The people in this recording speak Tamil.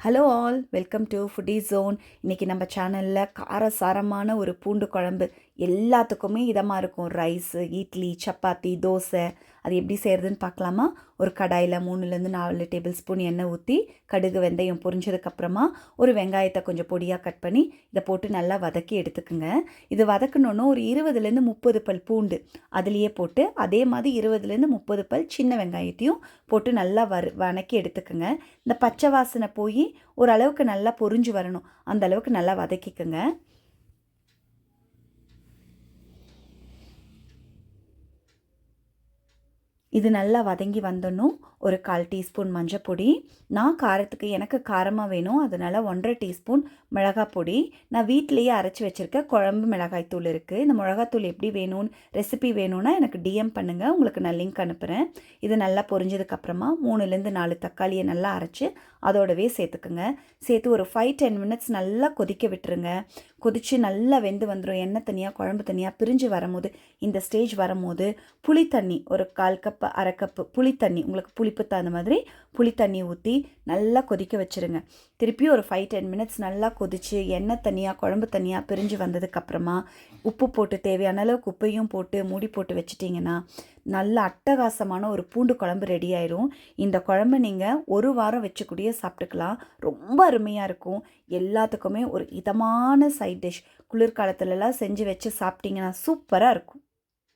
Hello all, welcome to foodie zone. இன்றைக்கி நம்ம சேனலில் காரசாரமான ஒரு பூண்டு குழம்பு எல்லாத்துக்குமே இதமாக இருக்கும். ரைஸு, இட்லி, சப்பாத்தி, தோசை. அது எப்படி செய்கிறதுன்னு பார்க்கலாமா? ஒரு கடாயில் 3-4 டேபிள் ஸ்பூன் எண்ணெய் ஊற்றி கடுகு வெந்தயம் பொரிஞ்சதுக்கப்புறமா ஒரு வெங்காயத்தை கொஞ்சம் பொடியாக கட் பண்ணி இதை போட்டு நல்லா வதக்கி எடுத்துக்குங்க. இது வதக்கணுன்னு ஒரு 20-30 பல் பூண்டு அதுலேயே போட்டு அதே மாதிரி 20-30 பல் சின்ன வெங்காயத்தையும் போட்டு நல்லா வதக்கி எடுத்துக்குங்க. இந்த பச்சை வாசனை போய் ஓரளவுக்கு நல்லா பொரிஞ்சு வரணும், அந்த அளவுக்கு நல்லா வதக்கிக்குங்க. இது நல்லா வதங்கி வந்தோன்னும் ஒரு 1/4 டீஸ்பூன் மஞ்சள் பொடி. நான் காரத்துக்கு எனக்கு காரமாக வேணும், அதனால் 1.5 டீஸ்பூன் மிளகாய் பொடி. நான் வீட்டிலையே அரைச்சி வச்சுருக்க குழம்பு மிளகாய் தூள் இருக்குது. இந்த மிளகாத்தூள் எப்படி வேணும்னு ரெசிபி வேணும்னா எனக்கு டிஎம் பண்ணுங்கள், உங்களுக்கு நான் லிங்க் அனுப்புகிறேன். இது நல்லா பொரிஞ்சதுக்கப்புறமா 3-4 தக்காளியை நல்லா அரைச்சி அதோடவே சேர்த்துக்குங்க. சேர்த்து ஒரு 5-10 மினிட்ஸ் நல்லா கொதிக்க விட்டுருங்க. கொதித்து நல்லா வெந்து வந்துடும். எண்ணெய் தனியாக குழம்பு தனியாக பிரிஞ்சு வரும்போது, இந்த ஸ்டேஜ் வரும்போது புளி தண்ணி ஒரு 1/4 கப் 1/2 கப்பு புளி தண்ணி, உங்களுக்கு புளிப்பு தகுந்த மாதிரி புளி தண்ணி ஊற்றி நல்லா கொதிக்க வச்சுருங்க. திருப்பி ஒரு 5-10 மினிட்ஸ் நல்லா கொதித்து எண்ணெய் தனியாக குழம்பு தனியாக பிரிஞ்சு வந்ததுக்கப்புறமா உப்பு போட்டு தேவையான அளவுக்கு உப்பையும் போட்டு மூடி போட்டு வச்சிட்டிங்கன்னா நல்ல அட்டகாசமான ஒரு பூண்டு குழம்பு ரெடி ஆயிரும். இந்த குழம்பு நீங்கள் ஒரு வாரம் வச்சுக்கூடிய சாப்பிட்டுக்கலாம். ரொம்ப அருமையாக இருக்கும். எல்லாத்துக்குமே ஒரு இதமான சைட் டிஷ். குளிர்காலத்துலலாம் செஞ்சு வச்சு சாப்பிட்டிங்கன்னா சூப்பராக இருக்கும்.